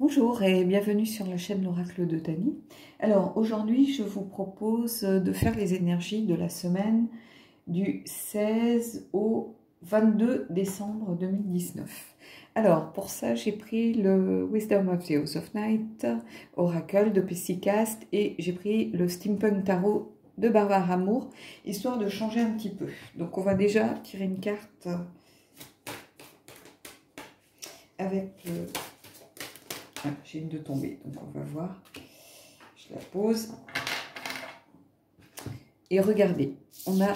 Bonjour et bienvenue sur la chaîne L'Oracle de Tani. Alors aujourd'hui je vous propose de faire les énergies de la semaine du 16 au 22 décembre 2019. Alors pour ça j'ai pris le Wisdom of the House of Night, Oracle de Pesticast, et j'ai pris le Steampunk Tarot de Barbara Moore, histoire de changer un petit peu. Donc on va déjà tirer une carte avec le... Ah, j'ai une de tombée, donc on va voir. Je la pose. Et regardez, on a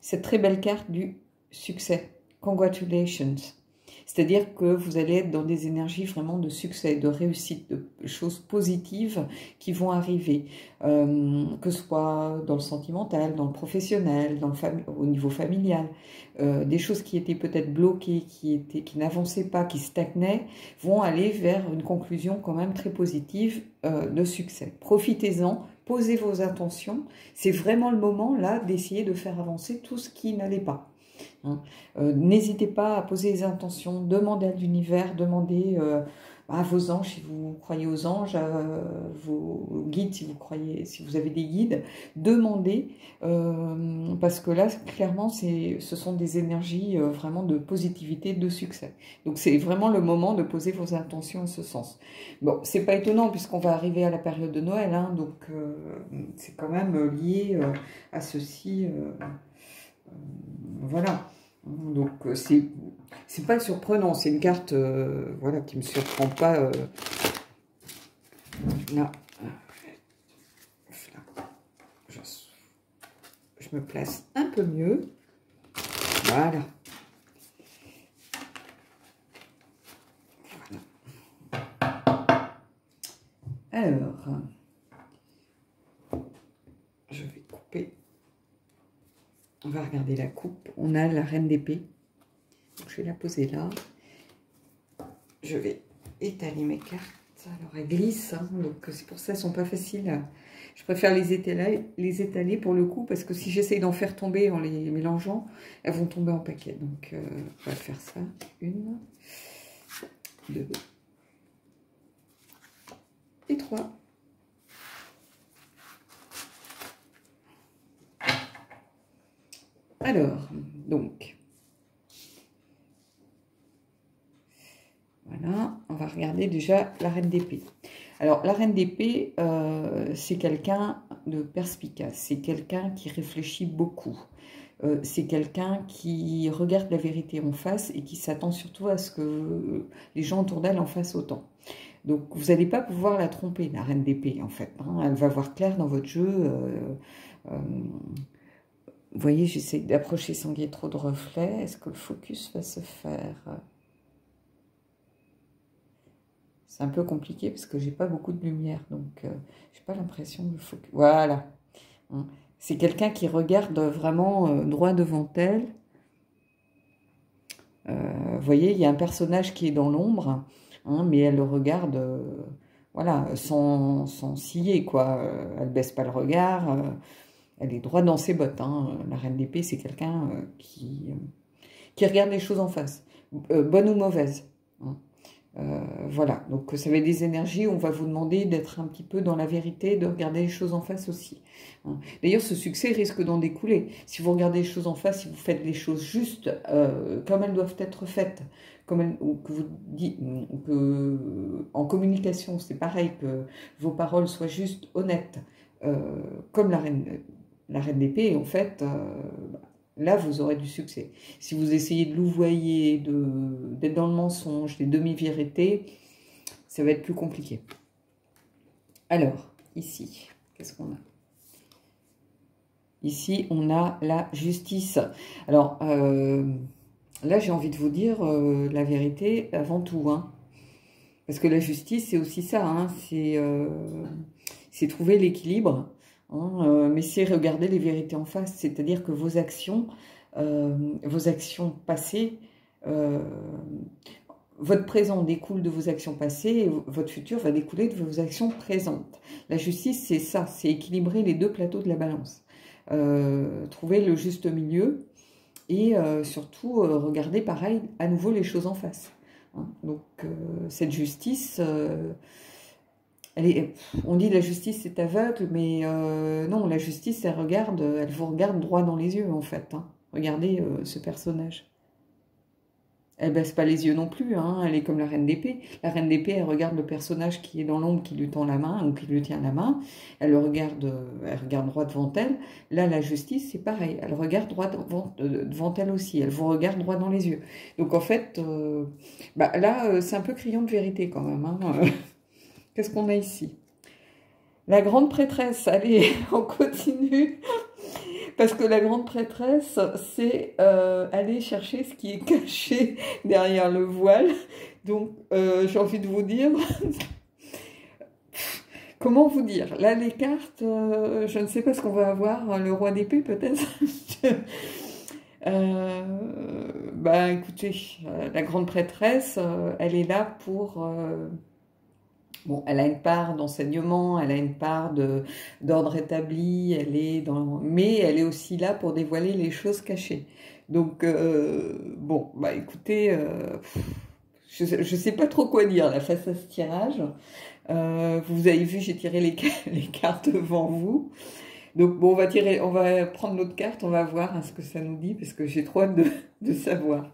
cette très belle carte du succès. Congratulations. C'est-à-dire que vous allez être dans des énergies vraiment de succès, de réussite, de choses positives qui vont arriver. Que ce soit dans le sentimental, dans le professionnel, au niveau familial. Des choses qui étaient peut-être bloquées, qui n'avançaient pas, qui stagnaient, vont aller vers une conclusion quand même très positive de succès. Profitez-en, posez vos intentions. C'est vraiment le moment là d'essayer de faire avancer tout ce qui n'allait pas. N'hésitez pas à poser les intentions, demandez à l'univers, demandez à vos anges si vous croyez aux anges, à vos guides si vous avez des guides, demandez parce que là clairement ce sont des énergies vraiment de positivité, de succès. Donc c'est vraiment le moment de poser vos intentions en ce sens. Bon, c'est pas étonnant puisqu'on va arriver à la période de Noël, hein, donc c'est quand même lié à ceci. Voilà, donc c'est pas surprenant, c'est une carte voilà, qui me surprend pas. Là, je me place un peu mieux. Voilà. Alors, je vais couper. On va regarder la coupe. On a la reine d'épée. Je vais la poser là. Je vais étaler mes cartes. Alors, elles glissent, hein, donc c'est pour ça qu'elles ne sont pas faciles. Je préfère les étaler pour le coup, parce que si j'essaye d'en faire tomber en les mélangeant, elles vont tomber en paquet. Donc, on va faire ça. 1, 2 et 3. Alors, donc, voilà, on va regarder déjà la reine d'épée. Alors, la reine d'épée, c'est quelqu'un de perspicace, c'est quelqu'un qui réfléchit beaucoup, c'est quelqu'un qui regarde la vérité en face et qui s'attend surtout à ce que les gens autour d'elle en fassent autant. Donc, vous n'allez pas pouvoir la tromper, la reine d'épée, en fait. Hein. Elle va voir clair dans votre jeu. Vous voyez, j'essaie d'approcher sans qu'il y ait trop de reflets. Est-ce que le focus va se faire? C'est un peu compliqué parce que j'ai pas beaucoup de lumière, donc j'ai pas l'impression de focus. Voilà. C'est quelqu'un qui regarde vraiment droit devant elle. Vous voyez, il y a un personnage qui est dans l'ombre, hein, mais elle le regarde, voilà, sans scier, quoi. Elle baisse pas le regard. Elle est droit dans ses bottes. Hein. La reine d'épée, c'est quelqu'un qui regarde les choses en face, bonne ou mauvaise. Hein. Voilà, donc ça va être des énergies où on va vous demander d'être un petit peu dans la vérité, de regarder les choses en face aussi. Hein. D'ailleurs, ce succès risque d'en découler. Si vous regardez les choses en face, si vous faites les choses justes, comme elles doivent être faites, en communication, c'est pareil, que vos paroles soient justes, honnêtes, comme la reine d'épée, en fait, là, vous aurez du succès. Si vous essayez de louvoyer, d'être dans le mensonge, des demi-vérités, ça va être plus compliqué. Alors, ici, qu'est-ce qu'on a? Ici, on a la justice. Alors, là, j'ai envie de vous dire la vérité avant tout. Hein. Parce que la justice, c'est aussi ça. Hein, c'est trouver l'équilibre. Hein, mais c'est regarder les vérités en face, c'est-à-dire que vos actions passées, votre présent découle de vos actions passées et votre futur va découler de vos actions présentes. La justice, c'est ça, c'est équilibrer les deux plateaux de la balance, trouver le juste milieu et surtout regarder pareil à nouveau les choses en face. hein. Donc, cette justice, on dit la justice est aveugle, mais non, la justice, elle vous regarde droit dans les yeux, en fait. Hein. Regardez ce personnage. Elle baisse pas les yeux non plus, hein. Elle est comme la reine d'épée. La reine d'épée, elle regarde le personnage qui est dans l'ombre, qui lui tend la main, ou qui lui tient la main. Elle regarde droit devant elle. Là, la justice, c'est pareil. Elle regarde droit devant elle aussi. Elle vous regarde droit dans les yeux. Donc, en fait, là, c'est un peu criant de vérité quand même. Hein. Qu'est-ce qu'on a ici? La grande prêtresse. Allez, on continue. Parce que la grande prêtresse, c'est aller chercher ce qui est caché derrière le voile. Donc, j'ai envie de vous dire... Comment vous dire? Là, les cartes, je ne sais pas ce qu'on va avoir. Le roi d'épée, peut-être. Écoutez, la grande prêtresse, elle est là pour... Bon, elle a une part d'enseignement, elle a une part d'ordre établi, mais elle est aussi là pour dévoiler les choses cachées. Donc, écoutez, je ne sais pas trop quoi dire là, face à ce tirage. Vous avez vu, j'ai tiré les cartes devant vous. Donc, bon, on va prendre l'autre carte, on va voir ce que ça nous dit, parce que j'ai trop hâte de savoir.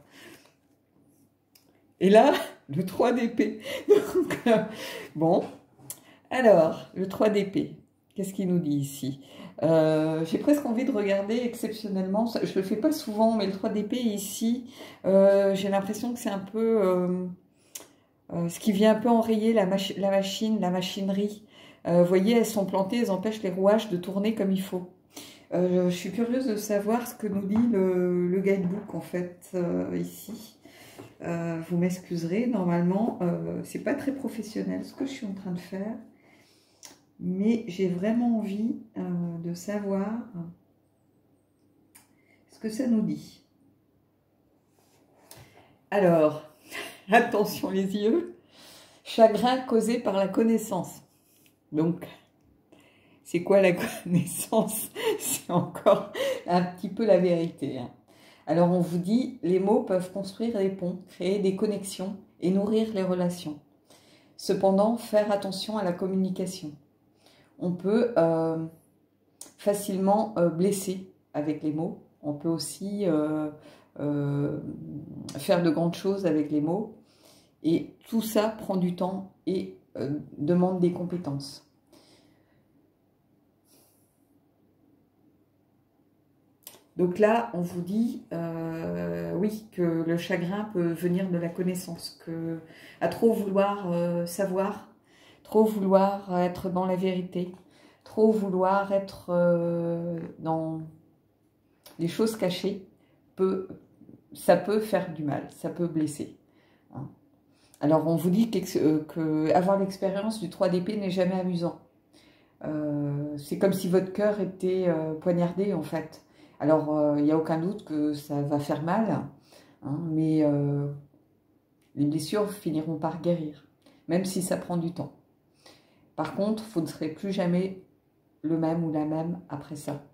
Et là, le 3 d'épée. Donc, bon. Alors, le 3 d'épée. Qu'est-ce qu'il nous dit ici? J'ai presque envie de regarder exceptionnellement. Je ne le fais pas souvent, mais le 3 d'épée ici, j'ai l'impression que c'est un peu... ce qui vient un peu enrayer la machinerie. Vous voyez, elles sont plantées, elles empêchent les rouages de tourner comme il faut. Je suis curieuse de savoir ce que nous dit le guidebook, en fait, ici. Vous m'excuserez, normalement, c'est pas très professionnel ce que je suis en train de faire, mais j'ai vraiment envie de savoir ce que ça nous dit. Alors, attention les yeux, chagrin causé par la connaissance. Donc, c'est quoi la connaissance? C'est encore un petit peu la vérité, hein. Alors, on vous dit, les mots peuvent construire des ponts, créer des connexions et nourrir les relations. Cependant, faire attention à la communication. On peut facilement blesser avec les mots. On peut aussi faire de grandes choses avec les mots. Et tout ça prend du temps et demande des compétences. Donc là, on vous dit, oui, que le chagrin peut venir de la connaissance, que à trop vouloir savoir, trop vouloir être dans la vérité, trop vouloir être dans les choses cachées, ça peut faire du mal, ça peut blesser. Hein. Alors, on vous dit que avoir l'expérience du 3 d'épée n'est jamais amusant. C'est comme si votre cœur était poignardé, en fait. Alors, il n'y a aucun doute que ça va faire mal, hein, mais les blessures finiront par guérir, même si ça prend du temps. Par contre, vous ne serez plus jamais le même ou la même après ça.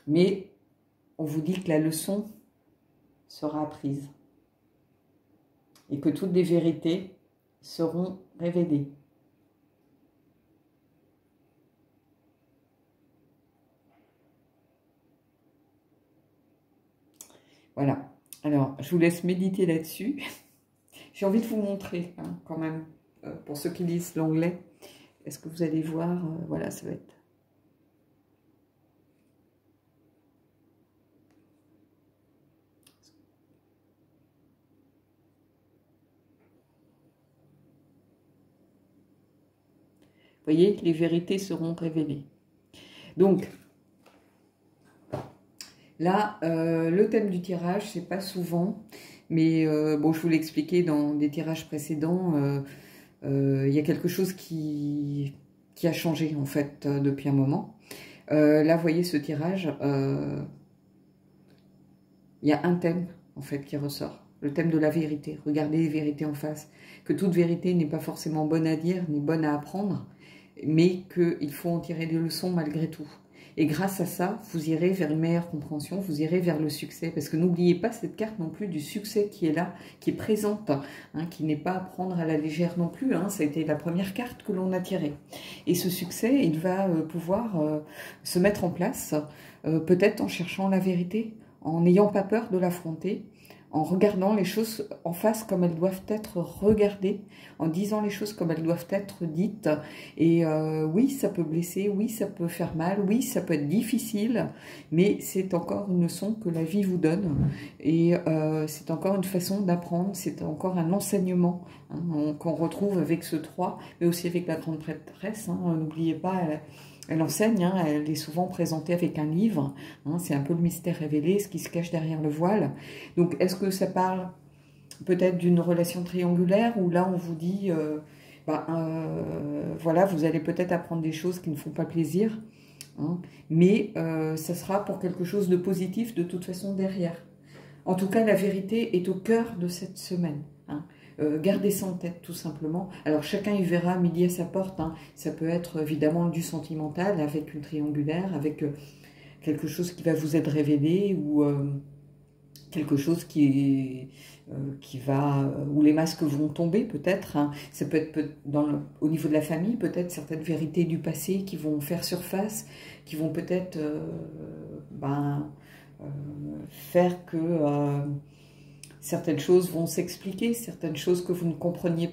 Mais on vous dit que la leçon sera apprise et que toutes les vérités seront révélées. Voilà. Alors, je vous laisse méditer là-dessus. J'ai envie de vous montrer, hein, quand même, pour ceux qui lisent l'anglais. Est-ce que vous allez voir? Voilà, ça va être... Vous voyez, les vérités seront révélées. Donc, là, le thème du tirage, c'est pas souvent, mais bon, je vous l'ai expliqué dans des tirages précédents, il y a quelque chose qui a changé, en fait, depuis un moment. Là, vous voyez ce tirage, il y a un thème, en fait, qui ressort. Le thème de la vérité. Regardez les vérités en face. Que toute vérité n'est pas forcément bonne à dire, ni bonne à apprendre, mais qu'il faut en tirer des leçons malgré tout. Et grâce à ça, vous irez vers une meilleure compréhension, vous irez vers le succès. Parce que n'oubliez pas cette carte non plus du succès qui est là, qui est présente, hein, qui n'est pas à prendre à la légère non plus. Hein, ça a été la première carte que l'on a tirée. Et ce succès, il va pouvoir se mettre en place, peut-être en cherchant la vérité, en n'ayant pas peur de l'affronter, en regardant les choses en face comme elles doivent être regardées, en disant les choses comme elles doivent être dites. Et oui, ça peut blesser, oui, ça peut faire mal, oui, ça peut être difficile, mais c'est encore une leçon que la vie vous donne. Et c'est encore une façon d'apprendre, c'est encore un enseignement hein, qu'on retrouve avec ce 3, mais aussi avec la grande prêtresse. Hein, n'oubliez pas, elle enseigne, hein, elle est souvent présentée avec un livre, hein, c'est un peu le mystère révélé, ce qui se cache derrière le voile. Donc, est-ce que ça parle peut-être d'une relation triangulaire, où là, on vous dit, voilà, vous allez peut-être apprendre des choses qui ne font pas plaisir, hein, mais ça sera pour quelque chose de positif de toute façon derrière. En tout cas, la vérité est au cœur de cette semaine, hein. Gardez ça en tête tout simplement. Alors chacun y verra midi à sa porte. Hein. Ça peut être évidemment du sentimental avec une triangulaire, avec quelque chose qui va vous être révélé ou quelque chose qui va où les masques vont tomber peut-être. Hein. Ça peut être au niveau de la famille, peut-être certaines vérités du passé qui vont faire surface, qui vont peut-être faire que certaines choses vont s'expliquer, certaines choses que vous ne compreniez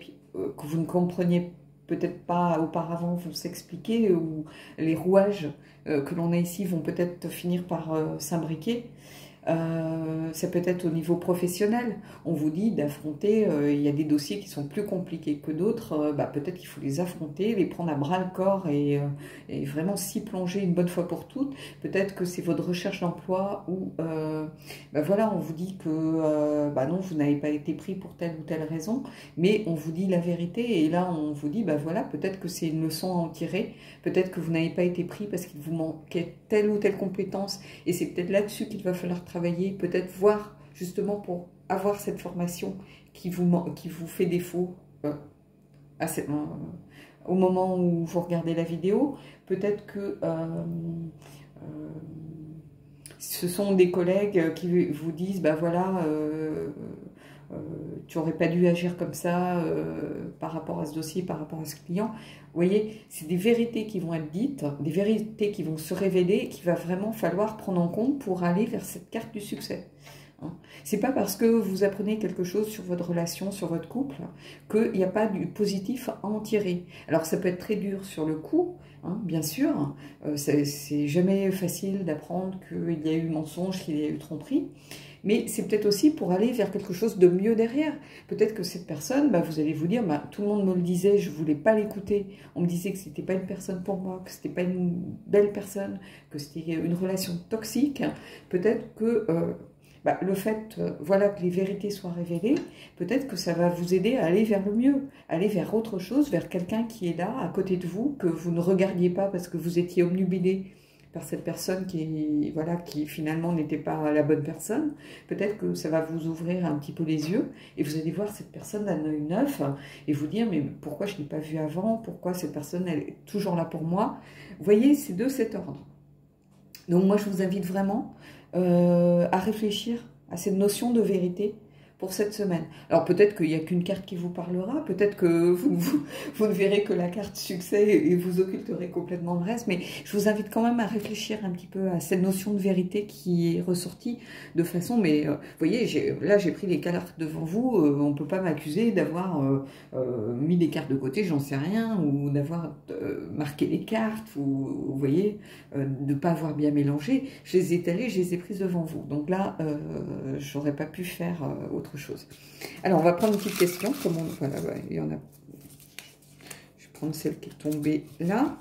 peut-être pas auparavant vont s'expliquer, ou les rouages que l'on a ici vont peut-être finir par s'imbriquer. Ça peut être au niveau professionnel. On vous dit d'affronter, il y a des dossiers qui sont plus compliqués que d'autres, peut-être qu'il faut les affronter, les prendre à bras le corps et vraiment s'y plonger une bonne fois pour toutes. Peut-être que c'est votre recherche d'emploi où voilà, on vous dit que non, vous n'avez pas été pris pour telle ou telle raison, mais on vous dit la vérité et là on vous dit voilà, peut-être que c'est une leçon à en tirer, peut-être que vous n'avez pas été pris parce qu'il vous manquait telle ou telle compétence et c'est peut-être là-dessus qu'il va falloir travailler, peut-être voir justement pour avoir cette formation qui vous fait défaut au moment où vous regardez la vidéo. Peut-être que ce sont des collègues qui vous disent voilà, tu n'aurais pas dû agir comme ça par rapport à ce dossier, par rapport à ce client. Vous voyez, c'est des vérités qui vont être dites, des vérités qui vont se révéler et qu'il va vraiment falloir prendre en compte pour aller vers cette carte du succès. C'est pas parce que vous apprenez quelque chose sur votre relation, sur votre couple, qu'il n'y a pas du positif à en tirer. Alors ça peut être très dur sur le coup, hein, bien sûr, c'est jamais facile d'apprendre qu'il y a eu mensonge, qu'il y a eu tromperie, mais c'est peut-être aussi pour aller vers quelque chose de mieux derrière. Peut-être que cette personne, vous allez vous dire, tout le monde me le disait, je ne voulais pas l'écouter, on me disait que ce n'était pas une personne pour moi, que ce n'était pas une belle personne, que c'était une relation toxique. Peut-être que le fait voilà, que les vérités soient révélées, peut-être que ça va vous aider à aller vers le mieux, aller vers autre chose, vers quelqu'un qui est là, à côté de vous, que vous ne regardiez pas parce que vous étiez obnubilé par cette personne qui finalement n'était pas la bonne personne. Peut-être que ça va vous ouvrir un petit peu les yeux et vous allez voir cette personne d'un œil neuf et vous dire mais pourquoi je ne l'ai pas vue avant, pourquoi cette personne elle est toujours là pour moi. Vous voyez, c'est de cet ordre. Donc moi je vous invite vraiment à réfléchir à cette notion de vérité pour cette semaine. Alors peut-être qu'il n'y a qu'une carte qui vous parlera, peut-être que vous ne verrez que la carte succès et vous occulterez complètement le reste, mais je vous invite quand même à réfléchir un petit peu à cette notion de vérité qui est ressortie de façon, mais vous voyez, là j'ai pris les cartes devant vous, on ne peut pas m'accuser d'avoir mis les cartes de côté, j'en sais rien, ou d'avoir marqué les cartes, ou vous voyez, de ne pas avoir bien mélangé, je les ai étalées, je les ai prises devant vous, donc là j'aurais pas pu faire autre chose. Alors, on va prendre une petite question. Voilà, il y en a. Je vais prendre celle qui est tombée là.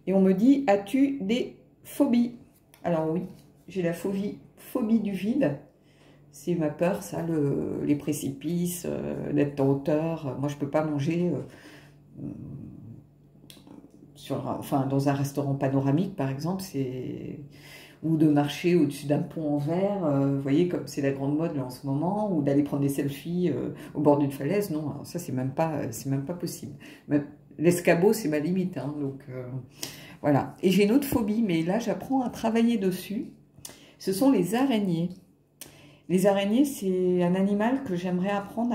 Et on me dit, as-tu des phobies? Alors oui, j'ai la phobie du vide. C'est ma peur, ça, les précipices, d'être en hauteur. Moi, je ne peux pas manger dans un restaurant panoramique, par exemple, ou de marcher au-dessus d'un pont en verre, vous voyez, comme c'est la grande mode là en ce moment, ou d'aller prendre des selfies au bord d'une falaise. Non, alors ça, c'est même pas possible. l'escabeau, c'est ma limite. Hein, donc, voilà. Et j'ai une autre phobie, mais là, j'apprends à travailler dessus. Ce sont les araignées. Les araignées, c'est un animal que j'aimerais apprendre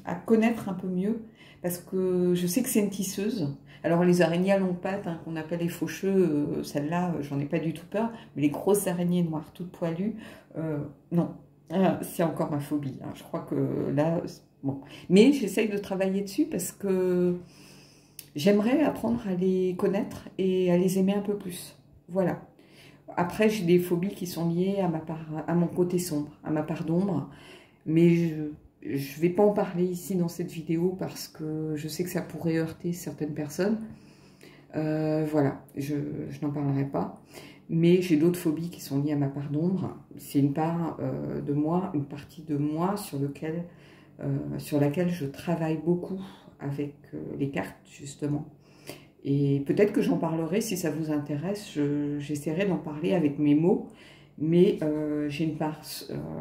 à connaître un peu mieux, parce que je sais que c'est une tisseuse. Alors les araignées à longues pattes, hein, qu'on appelle les faucheux, celles-là, j'en ai pas du tout peur, mais les grosses araignées noires, toutes poilues, non, c'est encore ma phobie. Hein. Je crois que là, bon. Mais j'essaye de travailler dessus parce que j'aimerais apprendre à les connaître et à les aimer un peu plus. Voilà. Après, j'ai des phobies qui sont liées à mon côté sombre, à ma part d'ombre. Mais je ne vais pas en parler ici dans cette vidéo parce que je sais que ça pourrait heurter certaines personnes. Voilà, je n'en parlerai pas. Mais j'ai d'autres phobies qui sont liées à ma part d'ombre. C'est une part de moi, une partie de moi sur laquelle je travaille beaucoup avec les cartes, justement. Et peut-être que j'en parlerai si ça vous intéresse, j'essaierai d'en parler avec mes mots, mais j'ai une part,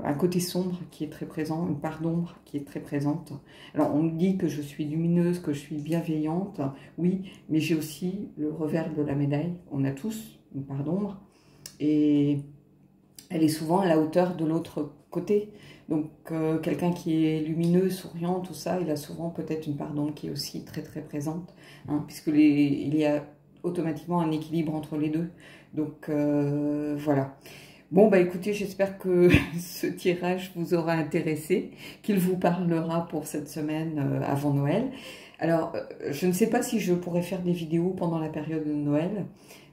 un côté sombre qui est très présent, une part d'ombre qui est très présente. Alors on me dit que je suis lumineuse, que je suis bienveillante, oui, mais j'ai aussi le revers de la médaille. On a tous une part d'ombre et elle est souvent à la hauteur de l'autre côté. Donc quelqu'un qui est lumineux, souriant, tout ça, il a souvent peut-être une part d'ombre qui est aussi très très présente, hein, puisque il y a automatiquement un équilibre entre les deux. Donc voilà. Bon, bah écoutez, j'espère que ce tirage vous aura intéressé, qu'il vous parlera pour cette semaine avant Noël. Alors, je ne sais pas si je pourrais faire des vidéos pendant la période de Noël.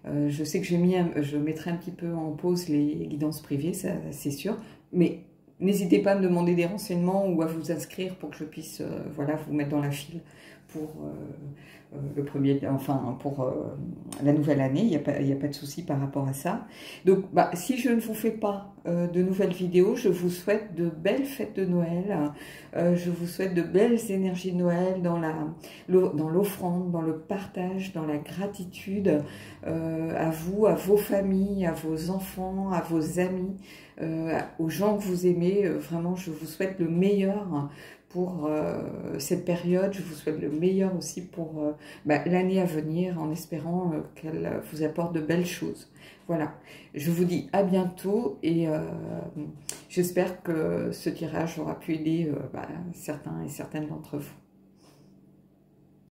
Je sais que je mettrai un petit peu en pause les guidances privées, ça c'est sûr. Mais n'hésitez pas à me demander des renseignements ou à vous inscrire pour que je puisse voilà, vous mettre dans la file pour pour la nouvelle année. Il n'y a pas de souci par rapport à ça. Donc, bah, si je ne vous fais pas de nouvelles vidéos, je vous souhaite de belles fêtes de Noël. Je vous souhaite de belles énergies de Noël dans l'offrande, dans le partage, dans la gratitude à vous, à vos familles, à vos enfants, à vos amis, aux gens que vous aimez. Vraiment, je vous souhaite le meilleur pour cette période. Je vous souhaite le meilleur aussi pour l'année à venir, en espérant qu'elle vous apporte de belles choses. Voilà, je vous dis à bientôt et j'espère que ce tirage aura pu aider certains et certaines d'entre vous.